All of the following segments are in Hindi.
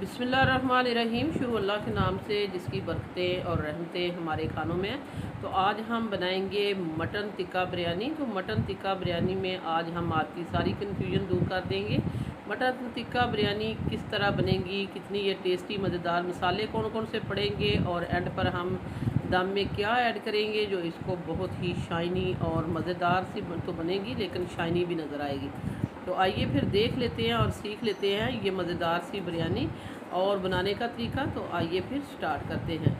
बिस्मिल्लाहिर्रहमानिर्रहीम। शुरू अल्लाह के नाम से जिसकी बरकतें और रहमतें हमारे खानों में हैं। तो आज हम बनाएंगे मटन टिक्का बिरयानी। तो मटन टिक्का बिरयानी में आज हम आपकी सारी कन्फ्यूजन दूर कर देंगे। मटन टिक्का बिरयानी किस तरह बनेगी, कितनी ये टेस्टी मज़ेदार, मसाले कौन कौन से पड़ेंगे और एंड पर हम दम में क्या ऐड करेंगे जो इसको बहुत ही शाइनी और मज़ेदार सी तो बनेगी, लेकिन शाइनी भी नज़र आएगी। तो आइए फिर देख लेते हैं और सीख लेते हैं ये मज़ेदार सी बिरयानी और बनाने का तरीका। तो आइए फिर स्टार्ट करते हैं।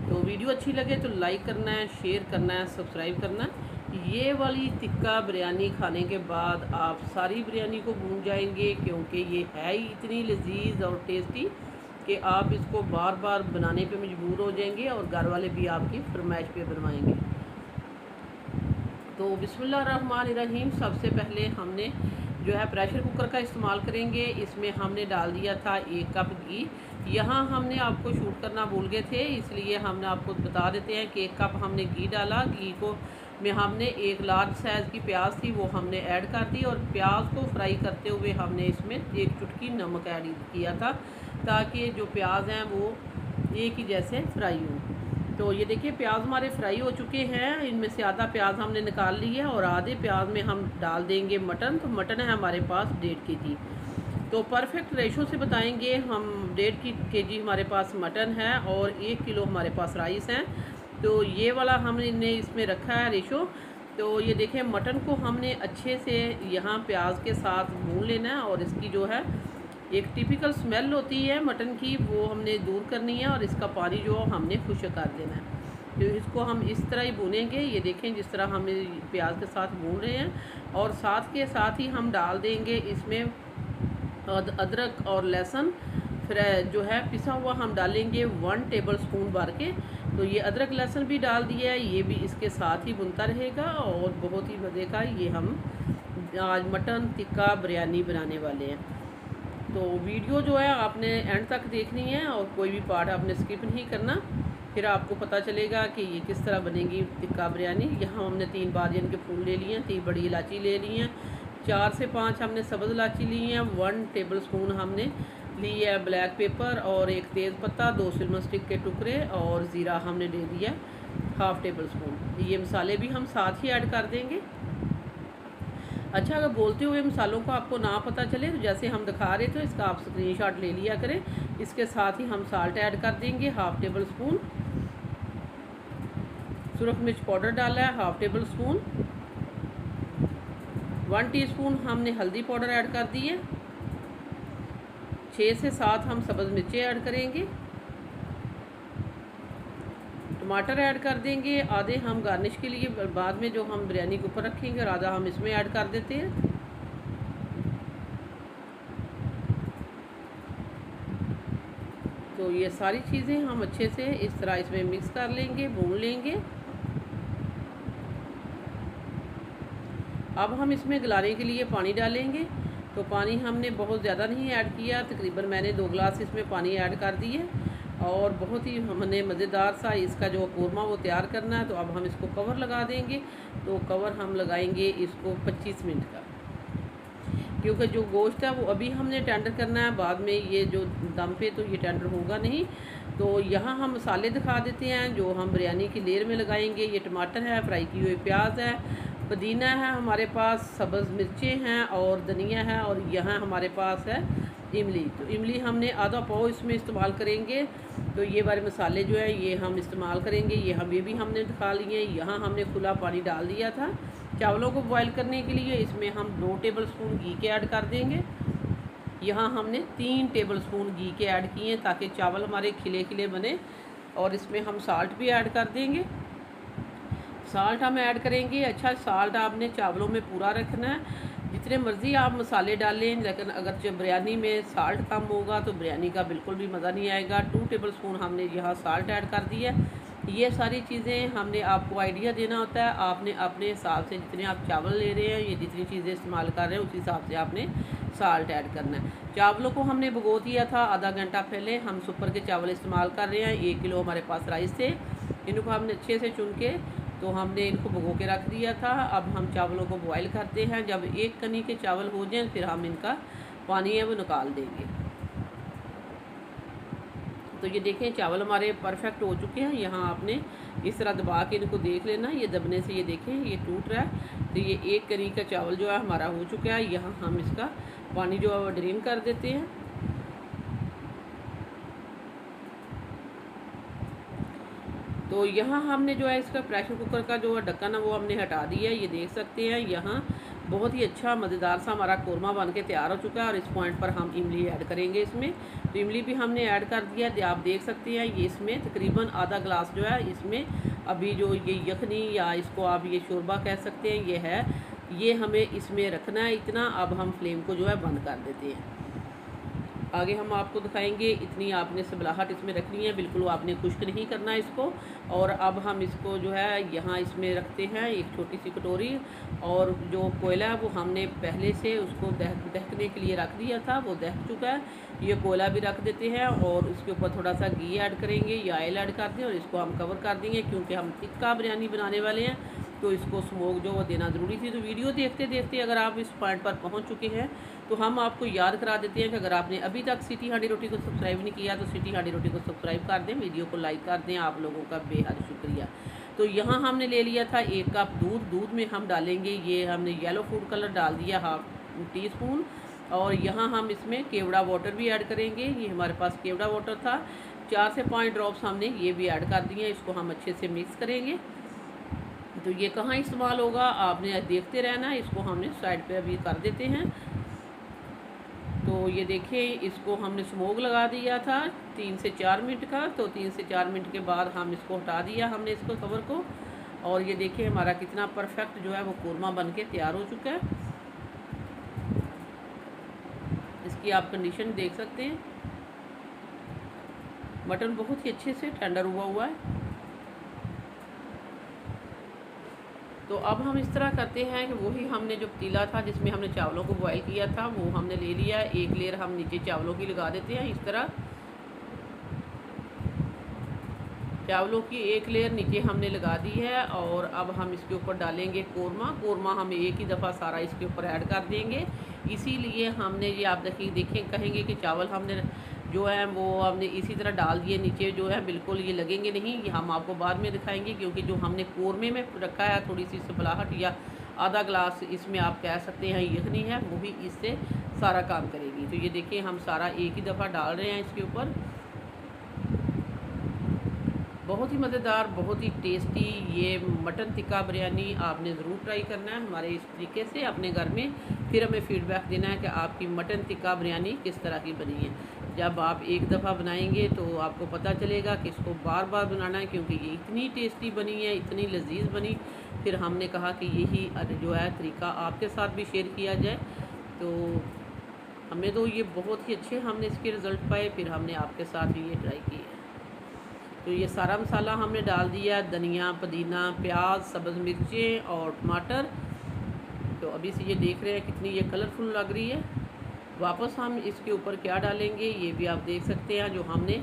तो वीडियो अच्छी लगे तो लाइक करना है, शेयर करना है, सब्सक्राइब करना है। ये वाली टिक्का बिरयानी खाने के बाद आप सारी बिरयानी को भूल जाएंगे, क्योंकि ये है ही इतनी लजीज और टेस्टी कि आप इसको बार बार बनाने पे मजबूर हो जाएंगे और घर वाले भी आपकी फरमाइश पे बनवाएंगे। तो बिस्मिल्लाहिर्रहमानिर्रहीम। सबसे पहले हमने जो है प्रेशर कुकर का इस्तेमाल करेंगे। इसमें हमने डाल दिया था 1 कप घी। यहाँ हमने आपको शूट करना भूल गए थे, इसलिए हमने आपको बता देते हैं कि 1 कप हमने घी डाला। घी को में हमने एक लार्ज साइज़ की प्याज थी वो हमने ऐड कर दी, और प्याज को फ्राई करते हुए हमने इसमें 1 चुटकी नमक ऐड किया था, ताकि जो प्याज हैं वो एक ही जैसे फ्राई हो। तो ये देखिए प्याज हमारे फ्राई हो चुके हैं। इनमें से आधा प्याज हमने निकाल लिया और आधे प्याज में हम डाल देंगे मटन। तो मटन है हमारे पास 1.5 kg। तो परफेक्ट रेशो से बताएंगे हम। 1.5 kg हमारे पास मटन है और 1 किलो हमारे पास राइस हैं। तो ये वाला हमने इसमें रखा है रेशो। तो ये देखें मटन को हमने अच्छे से यहाँ प्याज के साथ भून लेना है, और इसकी जो है एक टिपिकल स्मेल होती है मटन की, वो हमने दूर करनी है, और इसका पानी जो हमने खुश्क कर देना है। तो इसको हम इस तरह ही भूनेंगे। ये देखें जिस तरह हम प्याज के साथ भून रहे हैं, और साथ के साथ ही हम डाल देंगे इसमें अदरक और लहसुन फिर जो है पिसा हुआ हम डालेंगे 1 टेबल स्पून भर के। तो ये अदरक लहसुन भी डाल दिया है, ये भी इसके साथ ही भुनता रहेगा, और बहुत ही मज़े का ये हम आज मटन टिक्का बिरयानी बनाने वाले हैं। तो वीडियो जो है आपने एंड तक देखनी है, और कोई भी पार्ट आपने स्किप नहीं करना, फिर आपको पता चलेगा कि ये किस तरह बनेगी टिक्का बिरयानी। यहाँ हमने 3 बादियन के फूल ले लिए हैं, 3 बड़ी इलायची ले ली हैं, 4 से 5 हमने सब्ज़ इलायची ली हैं, 1 टेबल स्पून हमने ली है ब्लैक पेपर, और 1 तेज़ पत्ता, 2 सिनेमन स्टिक के टुकड़े, और ज़ीरा हमने ले लिया 1/2 टेबल स्पून। ये मसाले भी हम साथ ही ऐड कर देंगे। अच्छा, अगर बोलते हुए मसालों को आपको ना पता चले तो जैसे हम दिखा रहे थे इसका आप स्क्रीनशॉट ले लिया करें। इसके साथ ही हम साल्ट ऐड कर देंगे 1/2 टेबल स्पून। सुरख मिर्च पाउडर डाला है 1/2 टेबल स्पून। 1 टीस्पून हमने हल्दी पाउडर ऐड कर दी है। 6 से 7 हम सब्ज़ मिर्चें ऐड करेंगे। टमाटर ऐड कर देंगे आधे हम गार्निश के लिए, बाद में जो हम बिरयानी के ऊपर रखेंगे, और आधा हम इसमें ऐड कर देते हैं। तो ये सारी चीज़ें हम अच्छे से इस तरह इसमें मिक्स कर लेंगे, भून लेंगे। अब हम इसमें गलाने के लिए पानी डालेंगे। तो पानी हमने बहुत ज़्यादा नहीं ऐड किया, तकरीबन मैंने 2 गिलास इसमें पानी ऐड कर दिए, और बहुत ही हमने मज़ेदार सा इसका जो कोरमा वो तैयार करना है। तो अब हम इसको कवर लगा देंगे। तो कवर हम लगाएंगे इसको 25 मिनट का, क्योंकि जो गोश्त है वो अभी हमने टेंडर करना है, बाद में ये जो दम पे तो ये टेंडर होगा नहीं। तो यहाँ हम मसाले दिखा देते हैं जो हम बिरयानी की लेयर में लगाएंगे। ये टमाटर है, फ्राई की हुई प्याज है, पुदीना है हमारे पास, सब्ज़ मिर्चें हैं और धनिया है, और यहाँ हमारे पास है इमली। तो इमली हमने आधा पाव इसमें इस्तेमाल करेंगे। तो ये वाले मसाले जो है ये हम इस्तेमाल करेंगे। ये भी हमने दिखा लिए। यहाँ हमने खुला पानी डाल दिया था चावलों को बॉईल करने के लिए। इसमें हम 2 टेबल स्पून घी के ऐड कर देंगे। यहाँ हमने 3 टेबल स्पून घी के ऐड किए ताकि चावल हमारे खिले खिले बने, और इसमें हम साल्ट भी ऐड कर देंगे। साल्ट हम ऐड करेंगे। अच्छा, साल्ट आपने चावलों में पूरा रखना है, जितने मर्ज़ी आप मसाले डालें, लेकिन अगर जब बिरयानी में साल्ट कम होगा तो बिरयानी का बिल्कुल भी मज़ा नहीं आएगा। 2 टेबल स्पून हमने यहाँ साल्ट ऐड कर दिया। ये सारी चीज़ें हमने आपको आइडिया देना होता है। आपने अपने हिसाब से जितने आप चावल ले रहे हैं, ये जितनी चीज़ें इस्तेमाल कर रहे हैं, उस हिसाब से आपने साल्ट ऐड करना है। चावलों को हमने भिगो दिया था आधा घंटा पहले। हम सुपर के चावल इस्तेमाल कर रहे हैं। 1 किलो हमारे पास राइस थे। इनको हमने अच्छे से चुन के तो हमने इनको भिगो के रख दिया था। अब हम चावलों को बॉईल करते हैं। जब 1 कनी के चावल हो जाएं फिर हम इनका पानी है वो निकाल देंगे। तो ये देखें चावल हमारे परफेक्ट हो चुके हैं। यहाँ आपने इस तरह दबा के इनको देख लेना, ये दबने से ये देखें ये टूट रहा है। तो ये एक करी का चावल जो है हमारा हो चुका है। यहाँ हम इसका पानी जो है वो ड्रेन कर देते हैं। तो यहाँ हमने जो है इसका प्रेशर कुकर का जो है ढक्कन है वो हमने हटा दिया है। ये देख सकते हैं यहाँ बहुत ही अच्छा मज़ेदार सा हमारा कोरमा बन के तैयार हो चुका है। और इस पॉइंट पर हम इमली ऐड करेंगे इसमें। तो इमली भी हमने ऐड कर दिया है। आप देख सकते हैं ये इसमें तकरीबन आधा गिलास जो है इसमें अभी जो ये यखनी या इसको आप ये शोरबा कह सकते हैं ये है, ये हमें इसमें रखना है इतना। अब हम फ्लेम को जो है बंद कर देते हैं। आगे हम आपको दिखाएंगे। इतनी आपने सबलाहट इसमें रखनी है, बिल्कुल आपने खुश्क नहीं करना इसको। और अब हम इसको जो है यहाँ इसमें रखते हैं एक छोटी सी कटोरी। और जो कोयला है वो हमने पहले से उसको दहकने के लिए रख दिया था, वो दहक चुका है। ये कोयला भी रख देते हैं और इसके ऊपर थोड़ा सा घी ऐड करेंगे या ऑयल ऐड कर दें और इसको हम कवर कर देंगे, क्योंकि हम टिक्का बिरयानी बनाने वाले हैं तो इसको स्मोक जो वो देना ज़रूरी थी। तो वीडियो देखते देखते अगर आप इस पॉइंट पर पहुंच चुके हैं तो हम आपको याद करा देते हैं कि अगर आपने अभी तक सिटी हांडी रोटी को सब्सक्राइब नहीं किया तो सिटी हांडी रोटी को सब्सक्राइब कर दें, वीडियो को लाइक कर दें। आप लोगों का बेहद शुक्रिया। तो यहाँ हमने ले लिया था 1 कप दूध। दूध में हम डालेंगे ये हमने येलो फूड कलर डाल दिया 1/2 टीस्पून। और यहाँ हम इसमें केवड़ा वाटर भी ऐड करेंगे। ये हमारे पास केवड़ा वाटर था, 4 से 5 ड्रॉप्स हमने ये भी ऐड कर दिए। इसको हम अच्छे से मिक्स करेंगे। तो ये कहाँ इस्तेमाल होगा आपने देखते रहना। इसको हमने साइड पे अभी कर देते हैं। तो ये देखिए इसको हमने स्मोक लगा दिया था 3 से 4 मिनट का। तो 3 से 4 मिनट के बाद हम इसको हटा दिया हमने इसको कवर को। और ये देखिए हमारा कितना परफेक्ट जो है वो कोरमा बन के तैयार हो चुका है। इसकी आप कंडीशन देख सकते हैं। मटन बहुत ही अच्छे से टेंडर हुआ है। तो अब हम इस तरह करते हैं कि वही हमने जो पतीला था जिसमें हमने चावलों को बॉयल किया था वो हमने ले लिया है। एक लेयर हम नीचे चावलों की लगा देते हैं। इस तरह चावलों की एक लेयर नीचे हमने लगा दी है। और अब हम इसके ऊपर डालेंगे कोरमा। कोरमा हम एक ही दफ़ा सारा इसके ऊपर ऐड कर देंगे। इसीलिए हमने ये आप देखें कहेंगे कि चावल हमने जो है वो हमने इसी तरह डाल दिए नीचे जो है, बिल्कुल ये लगेंगे नहीं। ये हम आपको बाद में दिखाएंगे, क्योंकि जो हमने कोरमे में रखा है थोड़ी सी सबलाहट या आधा गिलास इसमें आप कह सकते हैं यखनी है, वो भी इससे सारा काम करेगी। तो ये देखिए हम सारा एक ही दफ़ा डाल रहे हैं इसके ऊपर। बहुत ही मज़ेदार, बहुत ही टेस्टी ये मटन टिक्का बिरयानी आपने ज़रूर ट्राई करना है हमारे इस तरीके से अपने घर में। फिर हमें फ़ीडबैक देना है कि आपकी मटन टिक्का बिरयानी किस तरह की बनी है। जब आप एक दफ़ा बनाएंगे तो आपको पता चलेगा कि इसको बार बार बनाना है, क्योंकि ये इतनी टेस्टी बनी है, इतनी लजीज बनी। फिर हमने कहा कि यही जो है तरीका आपके साथ भी शेयर किया जाए। तो हमें तो ये बहुत ही अच्छे हमने इसके रिज़ल्ट पाए, फिर हमने आपके साथ भी ये ट्राई किया। तो ये सारा मसाला हमने डाल दिया, धनिया, पुदीना, प्याज, सब्ज़ मिर्चें और टमाटर। तो अभी से ये देख रहे हैं कितनी ये कलरफुल लग रही है। वापस हम इसके ऊपर क्या डालेंगे ये भी आप देख सकते हैं। जो हमने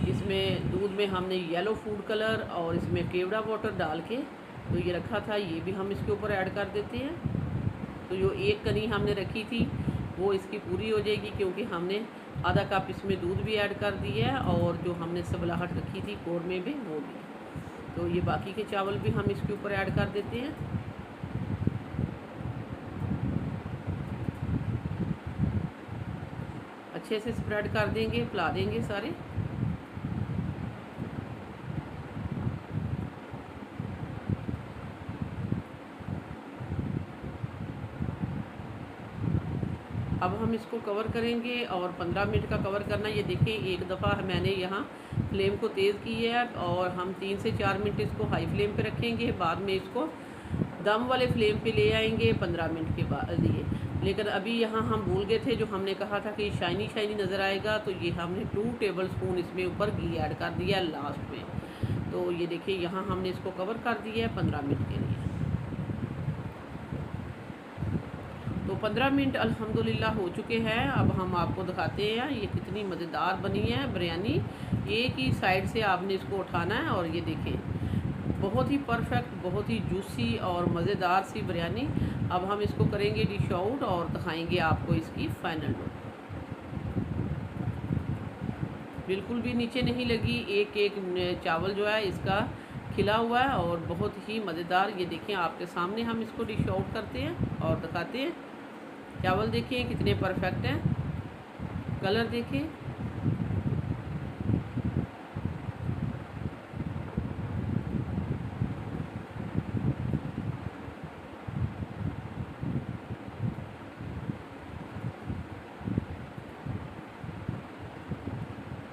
इसमें दूध में हमने येलो फूड कलर और इसमें केवड़ा वाटर डाल के तो ये रखा था, ये भी हम इसके ऊपर ऐड कर देते हैं। तो जो एक कनी हमने रखी थी वो इसकी पूरी हो जाएगी, क्योंकि हमने आधा कप इसमें दूध भी ऐड कर दिया है और जो हमने सबलाहट रखी थी कोरमे में वो भी। तो ये बाकी के चावल भी हम इसके ऊपर ऐड कर देते हैं। अच्छे से स्प्रेड कर देंगे, फैला देंगे सारे। अब हम इसको कवर करेंगे और 15 मिनट का कवर करना। ये देखिए एक दफ़ा मैंने यहाँ फ्लेम को तेज़ की है और हम 3 से 4 मिनट इसको हाई फ्लेम पे रखेंगे। बाद में इसको दम वाले फ्लेम पे ले आएंगे 15 मिनट के बाद लिए। लेकिन अभी यहाँ हम भूल गए थे, जो हमने कहा था कि शाइनी शाइनी नज़र आएगा, तो ये हमने 2 टेबल स्पून इसमें ऊपर घी ऐड कर दिया लास्ट में। तो ये देखिए यहाँ हमने इसको कवर कर दिया है 15 मिनट के लिए। तो 15 मिनट अल्हम्दुलिल्लाह हो चुके हैं। अब हम आपको दिखाते हैं ये कितनी मज़ेदार बनी है बिरयानी। एक ही साइड से आपने इसको उठाना है और ये देखें बहुत ही परफेक्ट, बहुत ही जूसी और मज़ेदार सी बिरयानी। अब हम इसको करेंगे डिश आउट और दिखाएंगे आपको इसकी फ़ाइनल लुक। बिल्कुल भी नीचे नहीं लगी। एक एक चावल जो है इसका खिला हुआ है और बहुत ही मज़ेदार। ये देखिए आपके सामने हम इसको डिश आउट करते हैं और दिखाते हैं। चावल देखिए कितने परफेक्ट हैं, कलर देखिए।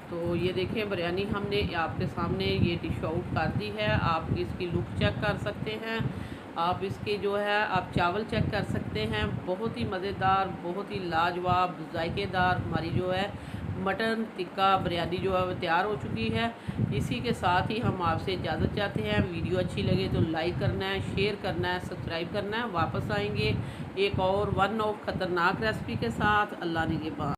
तो ये देखें बिरयानी हमने आपके सामने ये डिश आउट कर दी है। आप इसकी लुक चेक कर सकते हैं, आप इसके जो है आप चावल चेक कर सकते हैं। बहुत ही मज़ेदार, बहुत ही लाजवाब, जायकेदार हमारी जो है मटन टिक्का बिरयानी जो है वो तैयार हो चुकी है। इसी के साथ ही हम आपसे इजाज़त चाहते हैं। वीडियो अच्छी लगे तो लाइक करना है, शेयर करना है, सब्सक्राइब करना है। वापस आएंगे एक और वन ऑफ ख़तरनाक रेसिपी के साथ। अल्लाह निगहबान।